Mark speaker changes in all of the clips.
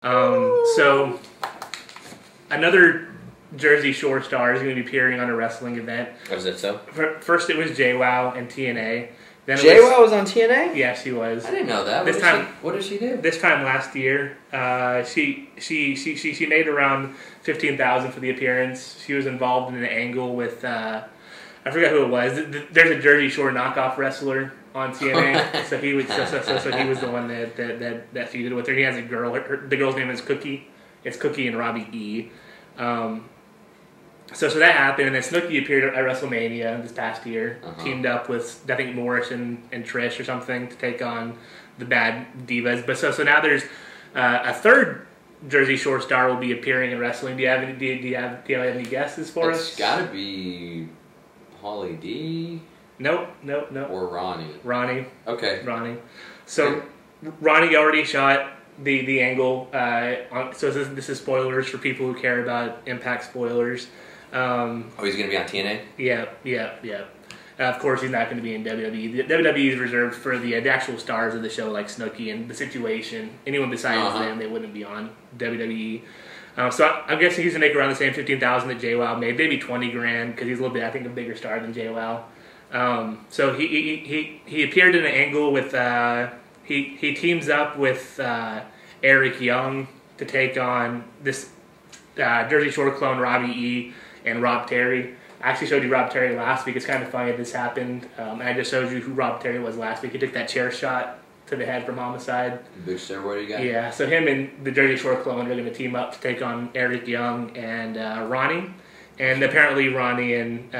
Speaker 1: So another Jersey Shore star is going to be appearing on a wrestling event.
Speaker 2: Oh, is that so?
Speaker 1: First it was JWOW and TNA. Then
Speaker 2: JWOW was on TNA?
Speaker 1: Yes, she was.
Speaker 2: I didn't know that. What did she do? This
Speaker 1: time last year, she made around $15,000 for the appearance. She was involved in an angle with I forgot who it was. There's a Jersey Shore knockoff wrestler on TNA, so he was he was the one that feuded with her. He has a girl. The girl's name is Cookie. It's Cookie and Robbie E. So that happened, and then Snookie appeared at WrestleMania this past year, teamed up with, I think, Morrison and Trish or something to take on the Bad Divas. But so now there's a third Jersey Shore star will be appearing in wrestling. Do you have any guesses for us?
Speaker 2: It's got to be Holly D.
Speaker 1: Nope.
Speaker 2: Or Ronnie. Okay.
Speaker 1: Ronnie. So Ronnie already shot the angle. So this is spoilers for people who care about Impact spoilers.
Speaker 2: He's going to be on TNA?
Speaker 1: Yeah. Of course, he's not going to be in WWE. The WWE is reserved for the actual stars of the show, like Snookie and The Situation. Anyone besides them, they wouldn't be on WWE. So I'm guessing he's going to make around the same $15,000 that JWOW made, maybe $20,000 because he's a little bit, I think, a bigger star than JWOW. So he appeared in an angle with he teams up with Eric Young to take on this Jersey Shore clone Robbie E. and Rob Terry. I actually showed you Rob Terry last week. It's kind of funny that this happened. And I just showed you who Rob Terry was last week. He took that chair shot to the head from Homicide.
Speaker 2: Big steroid guy?
Speaker 1: Yeah, so him and the Jersey Shore clone are going to team up to take on Eric Young and Ronnie. And apparently Ronnie and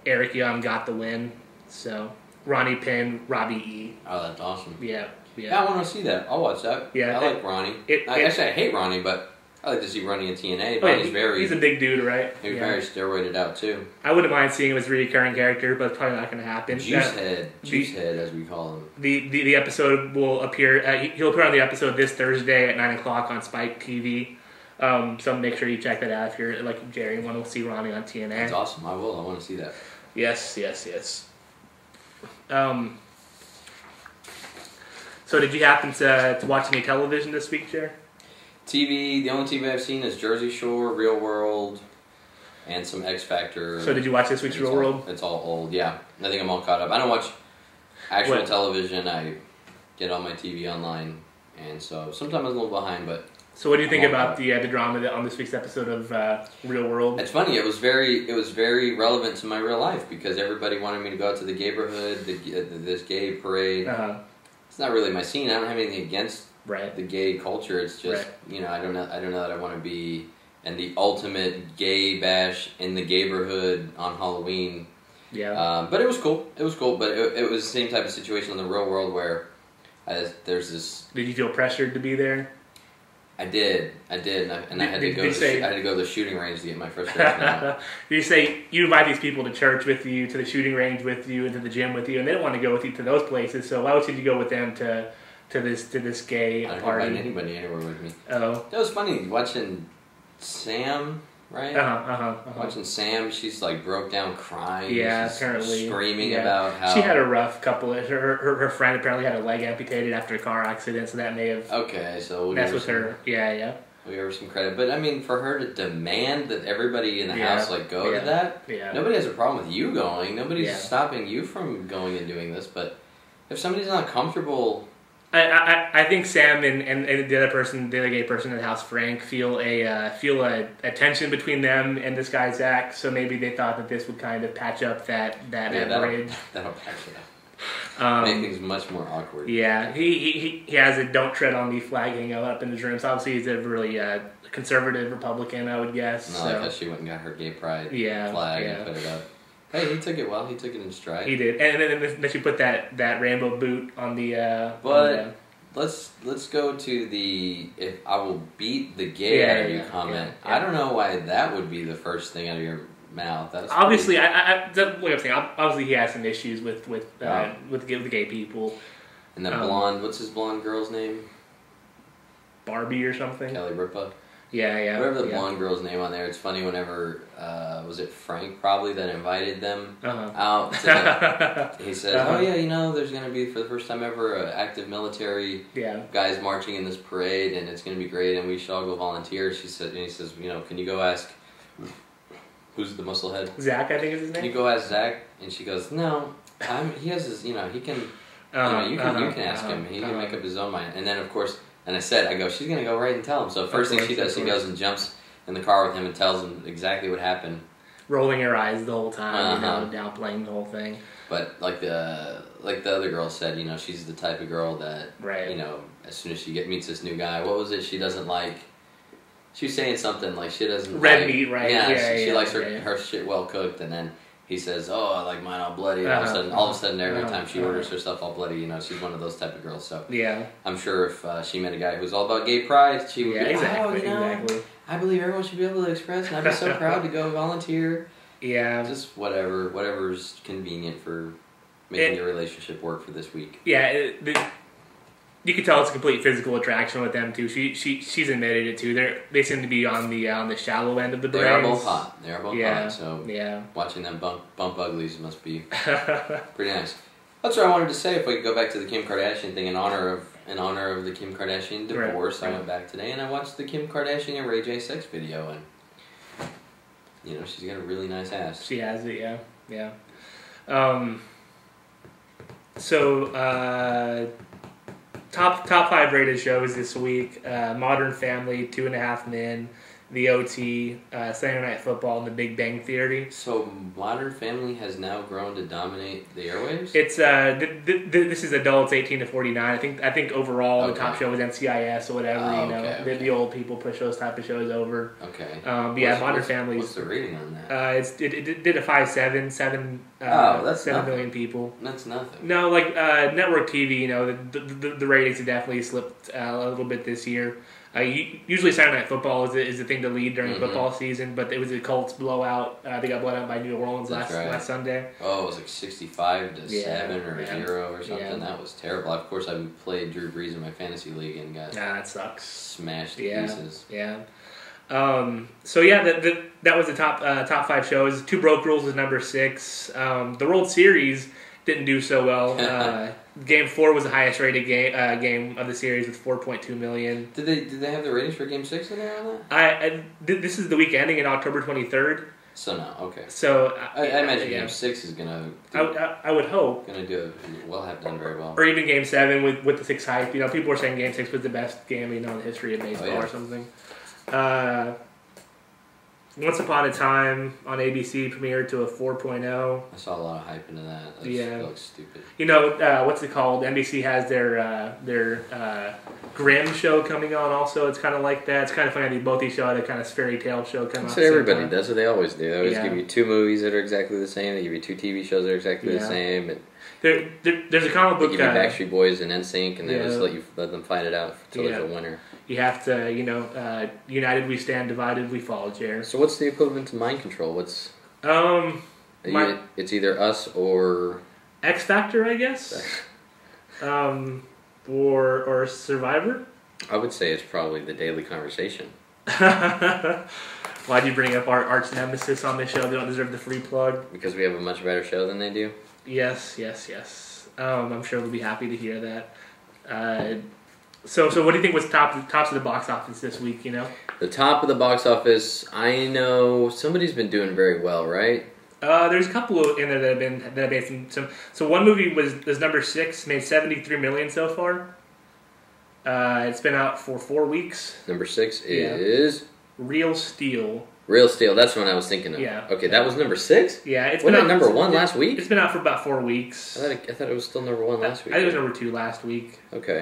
Speaker 1: Eric Young got the win. So Ronnie pinned Robbie E.
Speaker 2: Oh, that's awesome.
Speaker 1: Yeah.
Speaker 2: I want to see that. I'll watch that.
Speaker 1: Yeah,
Speaker 2: I like Ronnie. Actually, I hate Ronnie, but I like to see Ronnie in TNA. He's
Speaker 1: a big dude, right?
Speaker 2: He's very steroided out, too.
Speaker 1: I wouldn't mind seeing him as a recurring character, but it's probably not going to happen.
Speaker 2: Juice Head, as we call him.
Speaker 1: The episode will appear, he'll appear on the episode this Thursday at 9 o'clock on Spike TV. So make sure you check that out if you're, like Jerry, and want to see Ronnie on TNA.
Speaker 2: That's awesome. I will. I want to see that.
Speaker 1: Yes. So did you happen to watch any television this week, Jerry?
Speaker 2: TV, the only TV I've seen is Jersey Shore, Real World, and some X Factor.
Speaker 1: So did you watch this week's Real World?
Speaker 2: It's all old, yeah. I think I'm all caught up. I don't watch actual television. I get on my TV online, and so sometimes I'm a little behind, but...
Speaker 1: So what do you think about the drama on this week's episode of Real World?
Speaker 2: It's funny. It was very relevant to my real life because everybody wanted me to go out to the neighborhood, this gay parade. It's not really my scene. I don't have anything against the gay culture. It's just I don't know that I want to be in the ultimate gay bash in the neighborhood on Halloween. Yeah. But it was cool. But it was the same type of situation in the real world where there's this.
Speaker 1: Did you feel pressured to be there?
Speaker 2: I did, and I had to go to the shooting range to get my frustration out.
Speaker 1: Did you say you invite these people to church with you, to the shooting range with you, and to the gym with you, and they don't want to go with you to those places? So why would you go with them to this gay party?
Speaker 2: I don't invite anybody anywhere with me.
Speaker 1: Oh,
Speaker 2: that was funny watching Sam. Right? Watching Sam, she's like broke down crying.
Speaker 1: Yeah, apparently.
Speaker 2: Screaming about how...
Speaker 1: She had a rough couple of... Her friend apparently had a leg amputated after a car accident, so that may have...
Speaker 2: Okay, so...
Speaker 1: That's with her. Yeah.
Speaker 2: We give her some credit. But, I mean, for her to demand that everybody in the house, go to that...
Speaker 1: Yeah.
Speaker 2: Nobody has a problem with you going. Nobody's stopping you from going and doing this. But if somebody's not comfortable...
Speaker 1: I think Sam and the other gay person in the house, Frank, feel a tension between them and this guy Zach. So maybe they thought that this would kind of patch up that bridge.
Speaker 2: That'll patch it up. Make things much more awkward.
Speaker 1: Yeah, he has a "Don't Tread on Me" flag hanging up in his room. So obviously he's a really conservative Republican, I would guess.
Speaker 2: No, like how she went and got her gay pride flag and put it up. Hey, he took it well. He took it in stride.
Speaker 1: He did, and then you put that rainbow boot on the.
Speaker 2: But let's go to the "if I will beat the gay out of you" comment. Yeah. I don't know why that would be the first thing out of your mouth. That's
Speaker 1: obviously what I'm saying. Obviously, he has some issues with the gay people.
Speaker 2: And the blonde, what's his blonde girl's name?
Speaker 1: Barbie or something.
Speaker 2: Kelly Ripa.
Speaker 1: Yeah.
Speaker 2: Whatever the blonde girl's name on there. It's funny whenever, was it Frank probably that invited them out? He says, oh yeah, you know, there's going to be, for the first time ever, active military guys marching in this parade, and it's going to be great, and we should all go volunteer. She said, and he says, you know, can you go ask, who's the musclehead?
Speaker 1: Zach, I think is his name.
Speaker 2: Can you go ask Zach? And she goes, no, he has his, you know, he can, you can ask him. He can make up his own mind. And then, of course, and I go, she's going to go right and tell him. So first thing she does, she goes and jumps in the car with him and tells him exactly what happened.
Speaker 1: Rolling her eyes the whole time, downplaying the whole thing.
Speaker 2: But like the other girl said, you know, she's the type of girl that, you know, as soon as she meets this new guy, what was it she doesn't like? She was saying something like she doesn't
Speaker 1: red meat, right?
Speaker 2: Yeah, she likes her shit well cooked, and then he says, "Oh, I like mine all bloody." And all of a sudden, every time she orders her stuff all bloody, you know, she's one of those type of girls. So I'm sure if she met a guy who was all about gay pride, she would be, exactly. I believe everyone should be able to express, and I'd be so proud to go volunteer. Yeah, just whatever's convenient for making your relationship work for this week.
Speaker 1: Yeah. You can tell it's a complete physical attraction with them too. She's admitted it too. They seem to be on the shallow end of the brains.
Speaker 2: They are both hot. So watching them bump uglies must be pretty nice. That's what I wanted to say. If we could go back to the Kim Kardashian thing in honor of the Kim Kardashian divorce, I went back today and I watched the Kim Kardashian and Ray J sex video, and you know, she's got a really nice ass.
Speaker 1: She has it, yeah. Top 5 rated shows this week: Modern Family, 2.5 Men, The OT, Saturday Night Football, and The Big Bang Theory.
Speaker 2: So Modern Family has now grown to dominate the airwaves?
Speaker 1: It's this is adults 18 to 49. I think overall the top show was NCIS or whatever. The old people push those type of shows over.
Speaker 2: Okay.
Speaker 1: Modern Family.
Speaker 2: What's the rating on that?
Speaker 1: It did a 5.7, 7 million people.
Speaker 2: That's nothing.
Speaker 1: No, like network TV, you know, the ratings have definitely slipped a little bit this year. Usually Saturday Night Football is the thing to lead during football season, but it was a Colts blowout. They got blown out by New Orleans last Sunday.
Speaker 2: Oh, it was like 65 to 7 or 0 or something. Yeah. That was terrible. Of course, I played Drew Brees in my fantasy league and got
Speaker 1: that sucks.
Speaker 2: Smashed to pieces.
Speaker 1: Yeah. That was the top 5 shows. Two Broke Rules was number 6. The World Series didn't do so well. Game 4 was the highest rated game of the series with 4.2 million.
Speaker 2: Did they have the ratings for Game 6 in there on that?
Speaker 1: This is the week ending in October 23rd.
Speaker 2: So no, okay.
Speaker 1: So
Speaker 2: I imagine Game 6 is gonna.
Speaker 1: I would hope
Speaker 2: gonna have done very well.
Speaker 1: Or even Game 7 with the 6 hype. You know, people were saying Game 6 was the best game in the history of baseball or something. Once Upon a Time on ABC premiered to a 4.0.
Speaker 2: I saw a lot of hype into that. That looks stupid.
Speaker 1: You know, what's it called? NBC has their Grimm show coming on also. It's kind of like that. It's kind of funny. Both these shows had a kind of fairy tale show coming on.
Speaker 2: So everybody does what they always do. They always give you 2 movies that are exactly the same. They give you 2 TV shows that are exactly the same. And
Speaker 1: there's a comic book.
Speaker 2: They give you Backstreet Boys and NSYNC, and they just let them fight it out until there's a winner.
Speaker 1: You have to, united we stand, divided we fall, Jer.
Speaker 2: So what's the equivalent to Mind Control? What's it's either us or
Speaker 1: X Factor, I guess. Or Survivor.
Speaker 2: I would say it's probably The Daily Conversation.
Speaker 1: Why'd you bring up our arch nemesis on this show? They don't deserve the free plug.
Speaker 2: Because we have a much better show than they do.
Speaker 1: Yes. I'm sure they'll be happy to hear that. So what do you think was tops of the box office this week, you know?
Speaker 2: The top of the box office, I know somebody's been doing very well, right?
Speaker 1: There's a couple in there that have made some. So one movie was number 6, made $73 million so far. It's been out for 4 weeks.
Speaker 2: Number 6 is
Speaker 1: Real Steel.
Speaker 2: Real Steel, that's the one I was thinking of.
Speaker 1: Yeah.
Speaker 2: Okay, that was number 6?
Speaker 1: Yeah, it's
Speaker 2: been
Speaker 1: out
Speaker 2: number 1 last week?
Speaker 1: It's been out for about 4 weeks.
Speaker 2: I thought it was still number 1 last week.
Speaker 1: I think it was number 2 last week.
Speaker 2: Okay.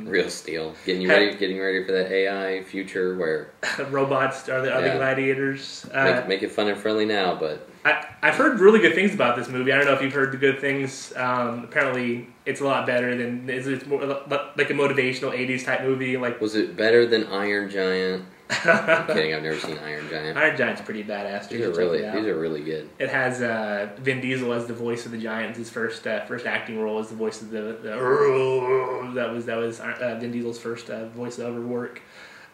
Speaker 2: Real Steel. Getting ready for that AI future where
Speaker 1: robots are the gladiators.
Speaker 2: Make it fun and friendly now, but
Speaker 1: I've heard really good things about this movie. I don't know if you've heard the good things. Apparently, it's a lot better than it's more like a motivational 80s type movie. Like,
Speaker 2: was it better than Iron Giant? I'm kidding. I've never seen Iron Giant.
Speaker 1: Iron Giant's pretty badass.
Speaker 2: These are really good.
Speaker 1: It has Vin Diesel as the voice of the Giant. His first acting role as the voice of that was Vin Diesel's first voiceover work.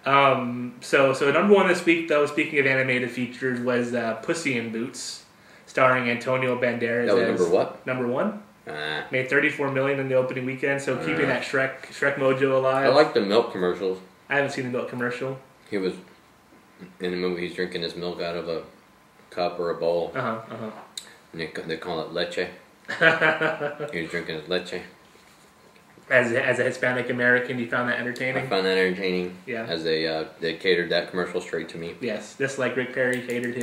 Speaker 1: So number one this week, though, speaking of animated features, was Pussy in Boots, starring Antonio Banderas.
Speaker 2: That was number what?
Speaker 1: Number one. Made $34 million in the opening weekend, so keeping that Shrek mojo alive.
Speaker 2: I like the milk commercials.
Speaker 1: I haven't seen the milk commercial.
Speaker 2: He was in the movie. He's drinking his milk out of a cup or a bowl. And they call it leche. He was drinking his leche.
Speaker 1: As a Hispanic American, you found that entertaining?
Speaker 2: I found that entertaining.
Speaker 1: Yeah.
Speaker 2: As they catered that commercial straight to me.
Speaker 1: Yes, just like Rick Perry catered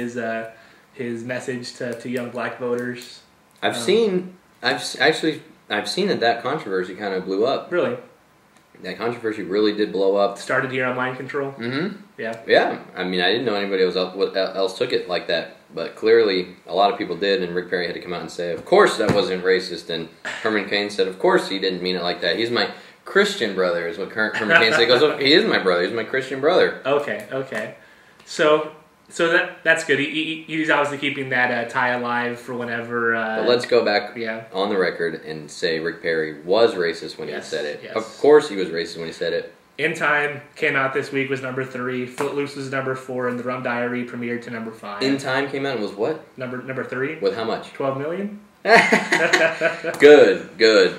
Speaker 1: his message to young black voters.
Speaker 2: I've seen that controversy kind of blew up.
Speaker 1: Really?
Speaker 2: That controversy really did blow up.
Speaker 1: Started here on Mind Control?
Speaker 2: Mm-hmm.
Speaker 1: Yeah.
Speaker 2: Yeah. I mean, I didn't know anybody else took it like that. But clearly, a lot of people did, and Rick Perry had to come out and say, of course that wasn't racist. And Herman Cain said, of course he didn't mean it like that. He's my Christian brother, is what Herman Cain said. He goes, oh, he is my brother. He's my Christian brother.
Speaker 1: Okay. So that's good. He's obviously keeping that tie alive for whenever...
Speaker 2: but let's go back on the record and say Rick Perry was racist when he said it.
Speaker 1: Yes.
Speaker 2: Of course he was racist when he said it.
Speaker 1: In Time came out this week, was number 3. Footloose was number 4, and The Rum Diary premiered to number 5.
Speaker 2: In Time came out and was what?
Speaker 1: Number 3.
Speaker 2: With how much?
Speaker 1: 12 million.
Speaker 2: Good.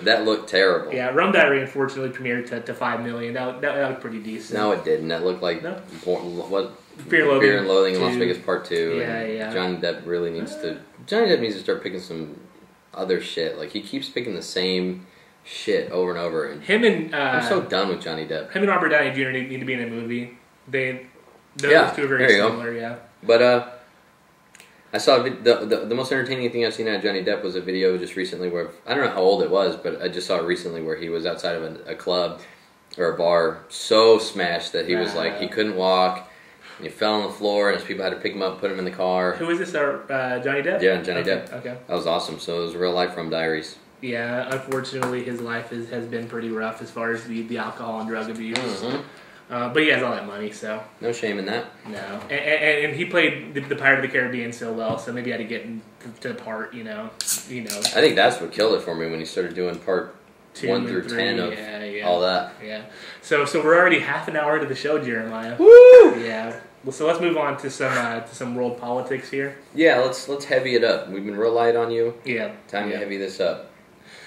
Speaker 2: That looked terrible.
Speaker 1: Yeah, Rum Diary unfortunately premiered to 5 million. That was pretty decent.
Speaker 2: No, it didn't. That looked like
Speaker 1: Fear
Speaker 2: and Loathing in Las Vegas Part 2.
Speaker 1: Yeah.
Speaker 2: Johnny Depp really needs to start picking some other shit. Like, he keeps picking the same shit over and over. And I'm so done with Johnny Depp.
Speaker 1: Him and Robert Downey Jr. need to be in a movie. Those two are very similar. Yeah.
Speaker 2: But I saw the most entertaining thing I've seen out of Johnny Depp was a video just recently where, I don't know how old it was, but I just saw it recently where he was outside of a club or a bar so smashed that he was like, he couldn't walk. And he fell on the floor, and his people had to pick him up, put him in the car.
Speaker 1: Who is this? Johnny Depp?
Speaker 2: Yeah, Johnny Depp.
Speaker 1: Okay.
Speaker 2: That was awesome. So it was real life from Diaries.
Speaker 1: Yeah, unfortunately, his life has been pretty rough as far as the alcohol and drug abuse. Mm-hmm. But he has all that money, so...
Speaker 2: No shame in that.
Speaker 1: No. And he played the Pirate of the Caribbean so well, so maybe I had to get to the part, you know.
Speaker 2: I think that's what killed it for me when he started doing part 1 through 10 of all that.
Speaker 1: Yeah. So we're already half an hour into the show, Jeremiah.
Speaker 2: Woo!
Speaker 1: Yeah. So let's move on to some world politics here.
Speaker 2: Yeah, let's heavy it up. We've been real light on you.
Speaker 1: Yeah.
Speaker 2: Time to heavy this up.